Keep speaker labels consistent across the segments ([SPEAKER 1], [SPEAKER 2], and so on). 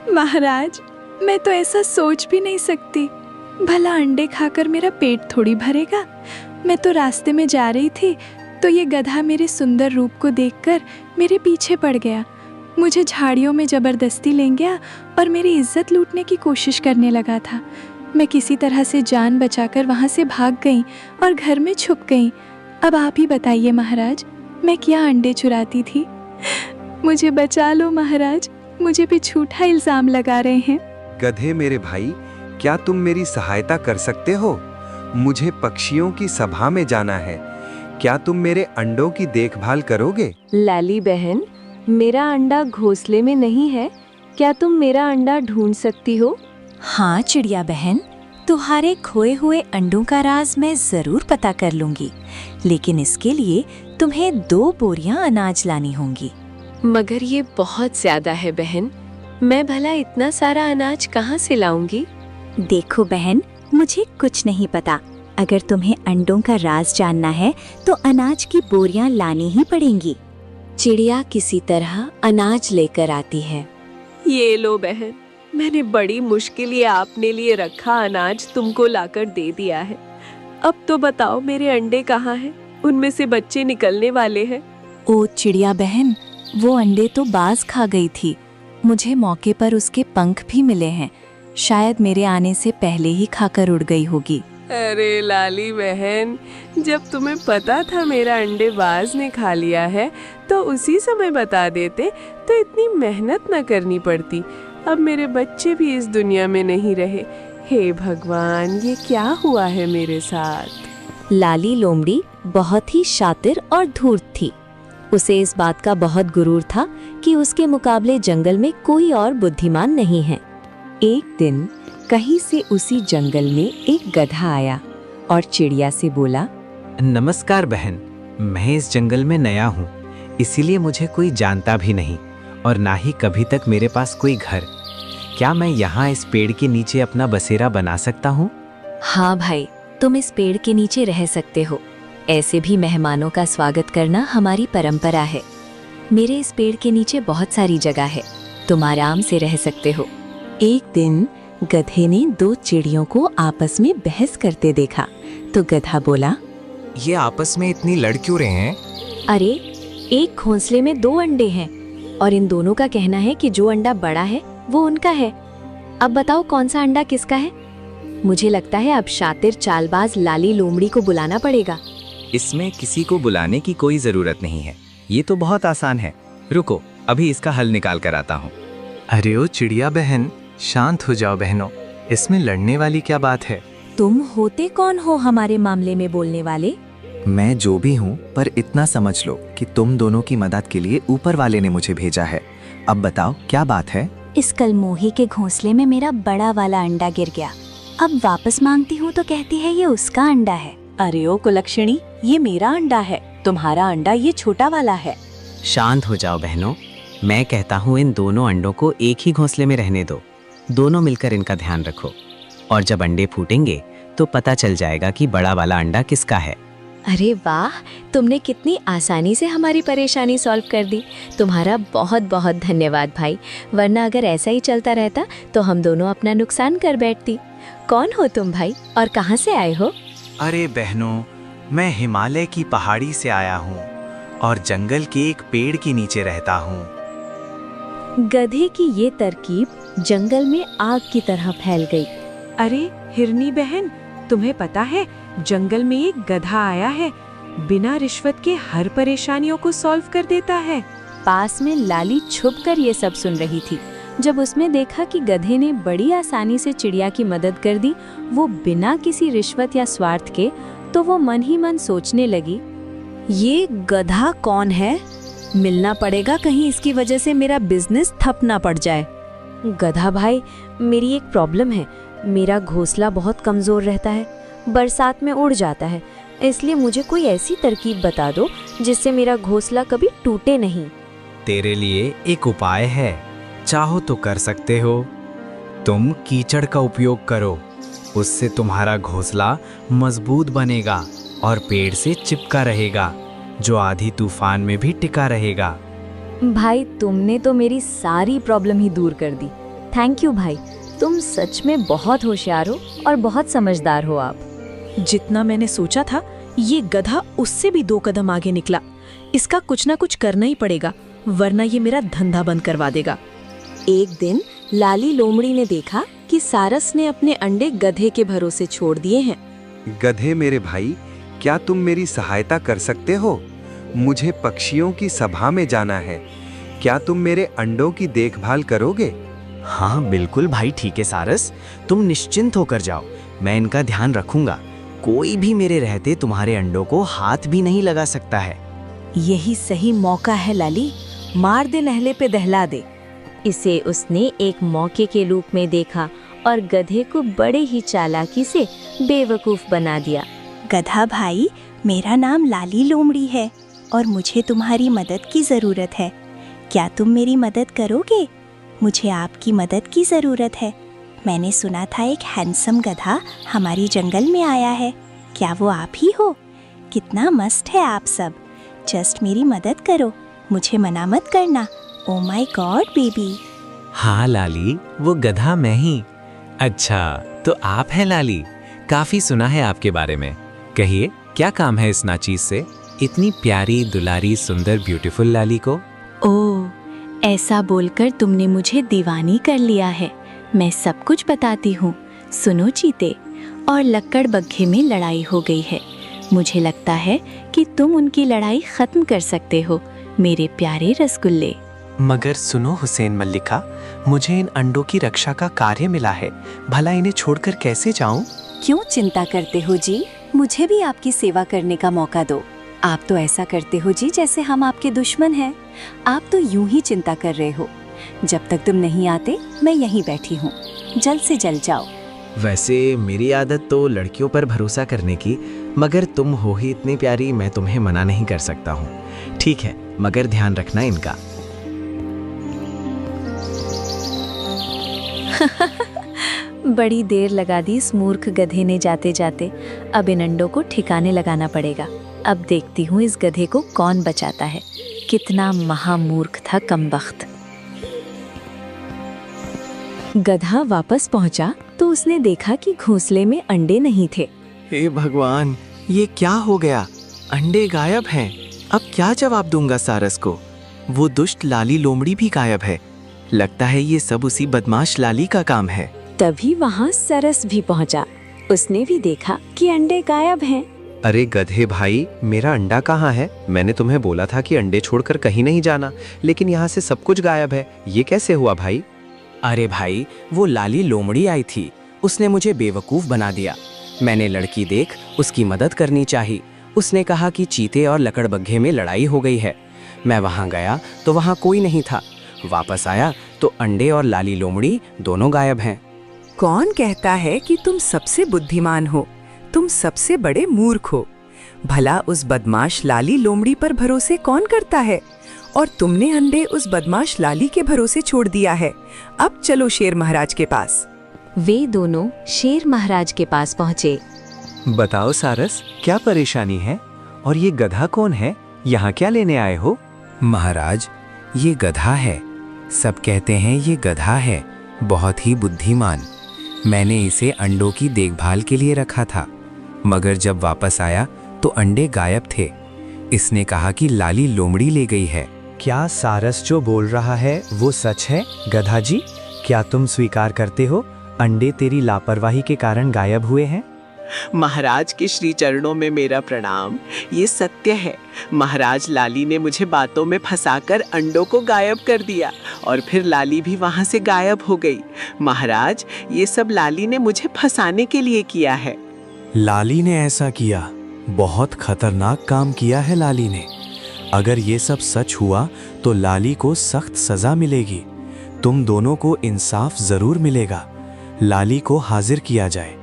[SPEAKER 1] महाराज, मैं तो ऐसा सोच भी नहीं सकती। भला अंडे खाकर मेरा पेट थोड़ी भरेगा। मैं तो रास्ते में जा रही थी तो ये गधा मेरे सुंदर रूप को देखकर मेरे पीछे पड़ गया। मुझे झाड़ियों में जबरदस्ती ले गया और मेरी इज्जत लूटने की कोशिश करने लगा था। मैं किसी तरह से जान बचाकर वहाँ से भाग गई और घर में छुप गई। अब आप ही बताइए महाराज, मैं क्या अंडे चुराती थी? मुझे बचा लो महाराज, मुझे भी झूठा इल्जाम लगा रहे हैं।
[SPEAKER 2] गधे मेरे भाई, क्या तुम मेरी सहायता कर सकते हो? मुझे पक्षियों की सभा में जाना है। क्या तुम मेरे अंडों की देखभाल करोगे?
[SPEAKER 3] लाली बहन, मेरा अंडा घोंसले में नहीं है। क्या तुम मेरा अंडा ढूंढ सकती हो?
[SPEAKER 4] हाँ चिड़िया बहन, तुम्हारे खोए हुए अंडों का राज मैं जरूर पता कर लूंगी, लेकिन इसके लिए तुम्हें 2 बोरियां अनाज लानी होंगी।
[SPEAKER 3] मगर ये बहुत ज्यादा है बहन, मैं भला इतना सारा अनाज कहाँ से लाऊंगी?
[SPEAKER 4] देखो बहन, मुझे कुछ नहीं पता। अगर तुम्हें अंडों का राज जानना है तो अनाज की बोरियां लानी ही पड़ेंगी।
[SPEAKER 3] चिड़िया किसी तरह अनाज लेकर आती है। ये लो बहन, मैंने बड़ी मुश्किल ये आपने लिए रखा अनाज तुमको लाकर दे दिया है। अब तो बताओ मेरे अंडे कहाँ हैं? उनमें से बच्चे निकलने वाले हैं।
[SPEAKER 4] ओ चिड़िया बहन, वो अंडे तो बाज खा गई थी। मुझे मौके पर उसके पंख भी मिले हैं। शायद मेरे आने से पहले ही खाकर उड़ गई होगी।
[SPEAKER 3] अरे लाली बहन, जब तुम्हें पता था मेरा अंडे बाज ने खा लिया है तो उसी समय बता देते तो इतनी मेहनत न करनी पड़ती। अब मेरे बच्चे भी इस दुनिया में नहीं रहे। हे भगवान, ये क्या हुआ है मेरे साथ?
[SPEAKER 4] लाली लोमड़ी बहुत ही शातिर और धूर्त थी। उसे इस बात का बहुत गुरूर था कि उसके मुकाबले जंगल में कोई और बुद्धिमान नहीं है। एक दिन कहीं से उसी जंगल में एक गधा आया और चिड़िया से बोला,
[SPEAKER 5] नमस्कार बहन, मैं इस जंगल में नया हूँ, इसीलिए मुझे कोई जानता भी नहीं और ना ही कभी तक मेरे पास कोई घर। क्या मैं यहाँ इस पेड़ के नीचे अपना बसेरा बना सकता हूँ?
[SPEAKER 4] हाँ भाई, तुम इस पेड़ के नीचे रह सकते हो। ऐसे भी मेहमानों का स्वागत करना हमारी परंपरा है। मेरे इस पेड़ के नीचे बहुत सारी जगह है, तुम आराम से रह सकते हो। एक दिन गधे ने 2 चिड़ियों को आपस में बहस करते देखा तो गधा बोला,
[SPEAKER 5] ये आपस में इतनी लड़ क्यों रहे हैं?
[SPEAKER 4] अरे, एक घोंसले में 2 अंडे हैं और इन दोनों का कहना है कि जो अंडा बड़ा है वो उनका है। अब बताओ कौन सा अंडा किसका है? मुझे लगता है अब शातिर चालबाज लाली लोमड़ी को बुलाना पड़ेगा।
[SPEAKER 5] इसमें किसी को बुलाने की कोई जरूरत नहीं है, ये तो बहुत आसान है। रुको, अभी इसका हल निकाल कर आता हूँ।
[SPEAKER 6] अरे ओ चिड़िया बहन, शांत हो जाओ बहनों, इसमें लड़ने वाली क्या बात है?
[SPEAKER 4] तुम होते कौन हो हमारे मामले में बोलने वाले?
[SPEAKER 6] मैं जो भी हूँ, पर इतना समझ लो कि तुम दोनों की मदद के लिए ऊपर वाले ने मुझे भेजा है। अब बताओ क्या बात है?
[SPEAKER 4] इस कलमोही के घोंसले में मेरा बड़ा वाला अंडा गिर गया। अब वापस मांगती हूँ तो कहती है ये उसका अंडा है। अरे ओ कुलक्षणी, ये मेरा अंडा है, तुम्हारा अंडा ये छोटा वाला है।
[SPEAKER 5] शांत हो जाओ बहनों, मैं कहता हूँ इन दोनों अंडों को एक ही घोंसले में रहने दो। दोनों मिलकर इनका ध्यान रखो और जब अंडे फूटेंगे तो पता चल जाएगा कि बड़ा वाला अंडा किसका है।
[SPEAKER 4] अरे वाह, तुमने कितनी आसानी से हमारी परेशानी सॉल्व कर दी। तुम्हारा बहुत बहुत धन्यवाद भाई, वरना अगर ऐसा ही चलता रहता तो हम दोनों अपना नुकसान कर बैठती। कौन हो तुम भाई और कहाँ से आए हो?
[SPEAKER 6] अरे बहनों, मैं हिमालय की पहाड़ी से आया हूँ और जंगल के एक पेड़ के नीचे रहता हूँ।
[SPEAKER 4] गधे की ये तरकीब जंगल में आग की तरह फैल गई।
[SPEAKER 3] अरे हिरनी बहन, तुम्हें पता है जंगल में एक गधा आया है, बिना रिश्वत के हर परेशानियों को सॉल्व कर देता है।
[SPEAKER 4] पास में लाली छुपकर ये सब सुन रही थी। जब उसने देखा कि गधे ने बड़ी आसानी से चिड़िया की मदद कर दी, वो बिना किसी रिश्वत या स्वार्थ के, तो वो मन ही मन सोचने लगी, ये गधा कौन है? मिलना पड़ेगा, कहीं इसकी वजह से मेरा बिजनेस ठप ना पड़ जाए। गधा भाई, मेरी एक प्रॉब्लम है। मेरा घोंसला बहुत कमजोर रहता है, बरसात में उड़ जाता है, इसलिए मुझे कोई ऐसी तरकीब बता दो जिससे मेरा घोंसला कभी टूटे नहीं।
[SPEAKER 5] तेरे लिए एक उपाय है, चाहो तो कर सकते हो। तुम कीचड़ का उपयोग करो, उससे तुम्हारा घोंसला मजबूत बनेगा और पेड़ से चिपका रहेगा, जो आधी तूफान में भी टिका रहेगा।
[SPEAKER 4] भाई, तुमने तो मेरी सारी प्रॉब्लम ही दूर कर दी। थैंक यू भाई, तुम सच में बहुत होशियार हो और बहुत समझदार हो आप।
[SPEAKER 7] जितना मैंने सोचा था, ये गधा उससे भी 2 कदम आगे निकला। इसका कुछ ना कुछ करना ही पड़ेगा, वरना ये मेरा धंधा बंद करवा देगा। एक दिन लाली लोमड़ी ने देखा कि सारस ने अपने अंडे गधे के भरोसे छोड़ दिए हैं।
[SPEAKER 2] गधे मेरे भाई, क्या तुम मेरी सहायता कर सकते हो? मुझे पक्षियों की सभा में जाना है। क्या तुम मेरे अंडों की देखभाल करोगे?
[SPEAKER 6] हाँ बिल्कुल भाई, ठीक है सारस, तुम निश्चिंत होकर जाओ, मैं इनका ध्यान रखूंगा। कोई भी मेरे रहते तुम्हारे अंडों को हाथ भी नहीं लगा सकता है।
[SPEAKER 7] यही सही मौका है लाली, मार दे नहले पे दहला दे।
[SPEAKER 4] इसे उसने एक मौके के रूप में देखा और गधे को बड़े ही चालाकी से बेवकूफ बना दिया।
[SPEAKER 1] गधा भाई, मेरा नाम लाली लोमड़ी है और मुझे तुम्हारी मदद की ज़रूरत है। क्या तुम मेरी मदद करोगे? मुझे आपकी मदद की ज़रूरत है। मैंने सुना था एक हैंडसम गधा हमारी जंगल में आया है। क्या वो आप ही हो? कितना मस्त है आप सब। जस्ट मेरी मदद करो, मुझे मना मत करना। Oh my God baby.
[SPEAKER 5] हाँ लाली, वो गधा मैं ही। अच्छा, तो आप हैं लाली, काफी सुना है आपके बारे में। कहिए, क्या काम है इस नाचीज से, इतनी प्यारी दुलारी सुंदर ब्यूटीफुल लाली को?
[SPEAKER 1] ओह, ऐसा बोलकर तुमने मुझे दीवानी कर लिया है। मैं सब कुछ बताती हूँ। सुनो चीते और लक्कड़ बग्घे में लड़ाई हो गई है। मुझे लगता है कि तुम उनकी लड़ाई खत्म कर सकते हो, मेरे प्यारे रसगुल्ले।
[SPEAKER 6] मगर सुनो हुसैन मल्लिका, मुझे इन अंडों की रक्षा का कार्य मिला है, भला इन्हें छोड़कर कैसे जाऊं?
[SPEAKER 7] क्यों चिंता करते हो जी, मुझे भी आपकी सेवा करने का मौका दो। आप तो ऐसा करते हो जी जैसे हम आपके दुश्मन हैं। आप तो यूं ही चिंता कर रहे हो। जब तक तुम नहीं आते, मैं यहीं बैठी हूँ। जल्द से जल्द जाओ।
[SPEAKER 6] वैसे मेरी आदत तो लड़कियों पर भरोसा करने की, मगर तुम हो ही इतनी प्यारी, मैं तुम्हें मना नहीं कर सकता हूँ। ठीक है, मगर ध्यान रखना इनका।
[SPEAKER 4] बड़ी देर लगा दी इस मूर्ख गधे ने जाते जाते। अब इन अंडों को ठिकाने लगाना पड़ेगा। अब देखती हूँ इस गधे को कौन बचाता है। कितना महामूर्ख था कमबख्त। गधा वापस पहुंचा तो उसने देखा कि घोंसले में अंडे नहीं थे।
[SPEAKER 6] हे भगवान, ये क्या हो गया? अंडे गायब हैं। अब क्या जवाब दूंगा सारस को? वो दुष्ट लाली लोमड़ी भी गायब है। लगता है ये सब उसी बदमाश लाली का काम है।
[SPEAKER 4] तभी वहाँ सरस भी पहुंचा। उसने भी देखा कि अंडे गायब हैं।
[SPEAKER 2] अरे गधे भाई, मेरा अंडा कहाँ है? मैंने तुम्हें बोला था कि अंडे छोड़कर कहीं नहीं जाना, लेकिन यहाँ से सब कुछ गायब है। ये कैसे हुआ भाई?
[SPEAKER 8] अरे भाई, वो लाली लोमड़ी आई थी, उसने मुझे बेवकूफ़ बना दिया। मैंने लड़की देख उसकी मदद करनी चाहिए। उसने कहा कि चीते और लकड़बग्घे में लड़ाई हो गई है। मैं वहाँ गया तो वहाँ कोई नहीं था। वापस आया तो अंडे और लाली लोमड़ी दोनों गायब हैं।
[SPEAKER 3] कौन कहता है कि तुम सबसे बुद्धिमान हो? तुम सबसे बड़े मूर्ख हो। भला उस बदमाश लाली लोमड़ी पर भरोसे कौन करता है? और तुमने अंडे उस बदमाश लाली के भरोसे छोड़ दिया है। अब चलो शेर महाराज के पास।
[SPEAKER 4] वे दोनों शेर महाराज के पास पहुँचे।
[SPEAKER 2] बताओ सारस, क्या परेशानी है? और ये गधा कौन है? यहाँ क्या लेने आए हो?
[SPEAKER 5] महाराज, ये गधा है। सब कहते हैं ये गधा है, बहुत ही बुद्धिमान। मैंने इसे अंडों की देखभाल के लिए रखा था, मगर जब वापस आया तो अंडे गायब थे। इसने कहा कि लाली लोमड़ी ले गई है।
[SPEAKER 6] क्या सारस जो बोल रहा है वो सच है? गधा जी, क्या तुम स्वीकार करते हो अंडे तेरी लापरवाही के कारण गायब हुए हैं?
[SPEAKER 9] महाराज के श्री चरणों में मेरा प्रणाम। ये सत्य है। महाराज, लाली ने मुझे बातों में फंसाकर अंडों को गायब कर दिया और फिर लाली भी वहां से गायब हो गई। महाराज, ये सब लाली ने मुझे फंसाने के लिए किया है।
[SPEAKER 6] लाली ने ऐसा किया? बहुत खतरनाक काम किया है लाली ने। अगर ये सब सच हुआ तो लाली को सख्त सजा मिलेगी। तुम दोनों को इंसाफ जरूर मिलेगा। लाली को हाजिर किया जाए।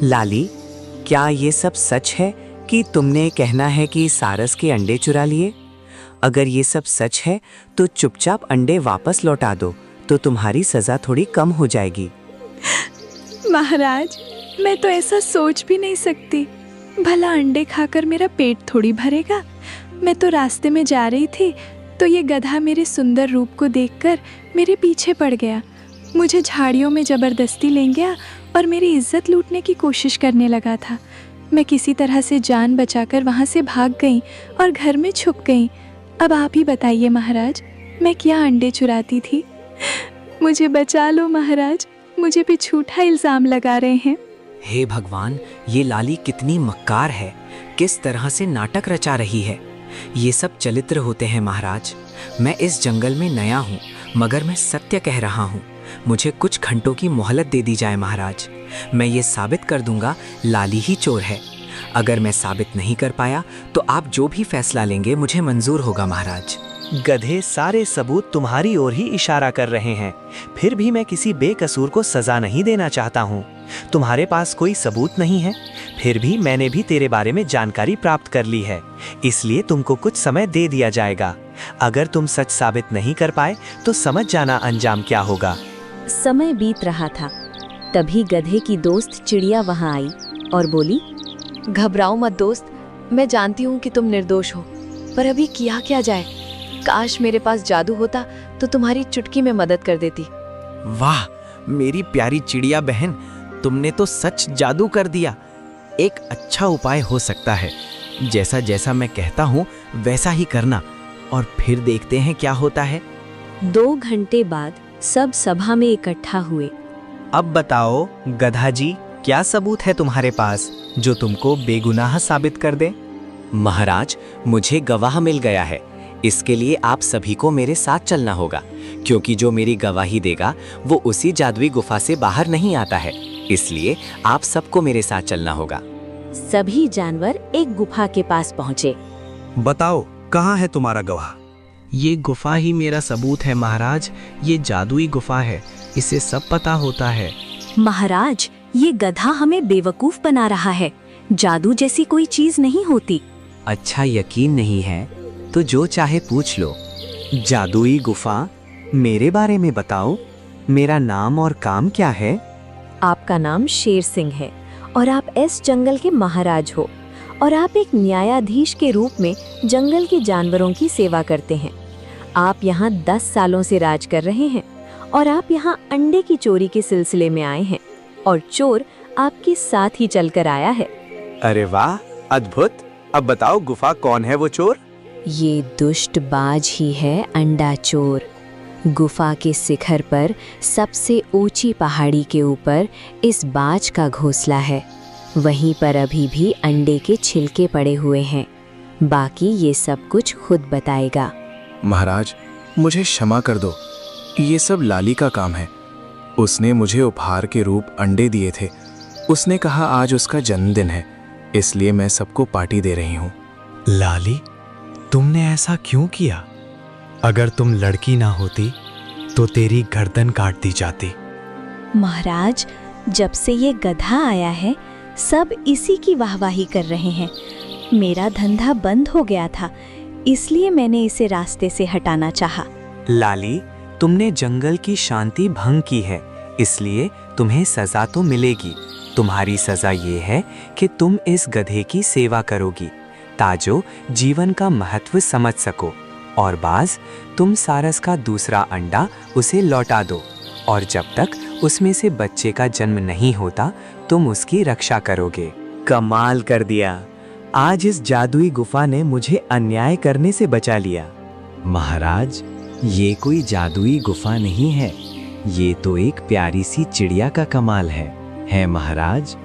[SPEAKER 8] लाली, क्या ये सब सच है कि तुमने कहना है कि सारस के अंडे चुरा लिए? अगर ये सब सच है तो चुपचाप अंडे वापस लौटा दो, तो तुम्हारी सजा थोड़ी कम हो जाएगी।
[SPEAKER 1] महाराज, मैं तो ऐसा सोच भी नहीं सकती। भला अंडे खाकर मेरा पेट थोड़ी भरेगा। मैं तो रास्ते में जा रही थी तो ये गधा मेरे सुंदर रूप को देखकर मेरे पीछे पड़ गया मुझे झाड़ियों में जबरदस्ती ले गया और मेरी इज्जत लूटने की कोशिश करने लगा था। मैं किसी तरह से जान बचाकर वहाँ से भाग गई और घर में छुप गई। अब आप ही बताइए महाराज, मैं क्या अंडे चुराती थी? मुझे बचा लो महाराज, मुझे पे झूठा इल्जाम लगा रहे हैं।
[SPEAKER 8] हे भगवान, ये लाली कितनी मक्कार है, किस तरह से नाटक रचा रही है। ये सब चरित्र होते हैं महाराज। मैं इस जंगल में नया हूँ, मगर मैं सत्य कह रहा हूँ। मुझे कुछ घंटों की मोहलत दे दी जाए महाराज। मैं ये साबित कर दूंगा लाली ही चोर है। अगर मैं साबित नहीं कर पाया तो आप जो भी फैसला लेंगे मुझे मंजूर होगा महाराज।
[SPEAKER 6] गधे, सारे सबूत तुम्हारी ओर ही इशारा कर रहे हैं, फिर भी मैं किसी बेकसूर को सजा नहीं देना चाहता हूँ। तुम्हारे पास कोई सबूत नहीं है, फिर भी मैंने भी तेरे बारे में जानकारी प्राप्त कर ली है, इसलिए तुमको कुछ समय दे दिया जाएगा। अगर तुम सच साबित नहीं कर पाए तो समझ जाना अंजाम क्या होगा।
[SPEAKER 4] समय बीत रहा था, तभी गधे की दोस्त चिड़िया वहां आई और बोली,
[SPEAKER 7] घबराओ मत दोस्त, मैं जानती हूँ कि तुम निर्दोष हो, पर अभी किया क्या जाए। काश मेरे पास जादू होता तो तुम्हारी चुटकी में मदद कर देती।
[SPEAKER 5] वाह मेरी प्यारी चिड़िया बहन, तुमने तो सच जादू कर दिया। एक अच्छा उपाय हो सकता है, जैसा जैसा मैं कहता हूँ वैसा ही करना, और फिर देखते हैं क्या होता है।
[SPEAKER 4] 2 घंटे बाद सब सभा में इकट्ठा हुए।
[SPEAKER 5] अब बताओ गधा जी, क्या सबूत है तुम्हारे पास जो तुमको बेगुनाह साबित कर दे?
[SPEAKER 8] महाराज, मुझे गवाह मिल गया है। इसके लिए आप सभी को मेरे साथ चलना होगा, क्योंकि जो मेरी गवाही देगा वो उसी जादुई गुफा से बाहर नहीं आता है। इसलिए आप सबको मेरे साथ चलना होगा।
[SPEAKER 4] सभी जानवर एक गुफा के पास पहुँचे।
[SPEAKER 6] बताओ, कहाँ है तुम्हारा गवाह?
[SPEAKER 5] ये गुफा ही मेरा सबूत है महाराज। ये जादुई गुफा है, इसे सब पता होता है।
[SPEAKER 4] महाराज, ये गधा हमें बेवकूफ बना रहा है। जादू जैसी कोई चीज नहीं होती।
[SPEAKER 8] अच्छा, यकीन नहीं है तो जो चाहे पूछ लो।
[SPEAKER 6] जादुई गुफा? मेरे बारे में बताओ, मेरा नाम और काम क्या है?
[SPEAKER 4] आपका नाम शेर सिंह है और आप इस जंगल के महाराज हो, और आप एक न्यायाधीश के रूप में जंगल के जानवरों की सेवा करते हैं। आप यहाँ 10 सालों से राज कर रहे हैं और आप यहाँ अंडे की चोरी के सिलसिले में आए हैं, और चोर आपके साथ ही चलकर आया है।
[SPEAKER 6] अरे वाह, अद्भुत। अब बताओ, गुफा कौन है वो चोर?
[SPEAKER 4] ये दुष्ट बाज ही है, अंडा चोर। गुफा के शिखर पर सबसे ऊंची पहाड़ी के ऊपर इस बाज का घोंसला है। वहीं पर अभी भी अंडे के छिलके पड़े हुए हैं। बाकी ये सब कुछ खुद बताएगा।
[SPEAKER 10] महाराज, मुझे क्षमा कर दो, ये सब लाली का काम है। उसने मुझे उपहार के रूप अंडे दिए थे। उसने कहा आज उसका जन्मदिन है, इसलिए मैं सबको पार्टी दे रही हूँ।
[SPEAKER 6] लाली, तुमने ऐसा क्यों किया? अगर तुम लड़की ना होती तो तेरी गर्दन काट दी जाती।
[SPEAKER 4] महाराज, जब से ये गधा आया है सब इसी की वाहवाही कर रहे हैं। मेरा धंधा बंद हो गया था, इसलिए मैंने इसे रास्ते से हटाना चाहा।
[SPEAKER 6] लाली, तुमने जंगल की शांति भंग की है, इसलिए तुम्हें सजा तो मिलेगी। तुम्हारी सजा ये है कि तुम इस गधे की सेवा करोगी, ताजो जीवन का महत्व समझ सको। और बाज, तुम सारस का दूसरा अंडा उसे लौटा दो, और जब तक उसमें से बच्चे का जन्म नहीं होता तुम उसकी रक्षा करोगे। कमाल कर दिया, आज इस जादुई गुफा ने मुझे अन्याय करने से बचा लिया।
[SPEAKER 8] महाराज, ये कोई जादुई गुफा नहीं है, ये तो एक प्यारी सी चिड़िया का कमाल है महाराज।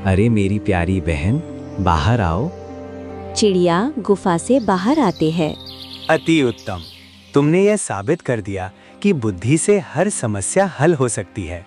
[SPEAKER 8] अरे मेरी प्यारी बहन, बाहर आओ।
[SPEAKER 4] चिड़िया गुफा से बाहर आते हैं।
[SPEAKER 6] अति उत्तम, तुमने यह साबित कर दिया कि बुद्धि से हर समस्या हल हो सकती है।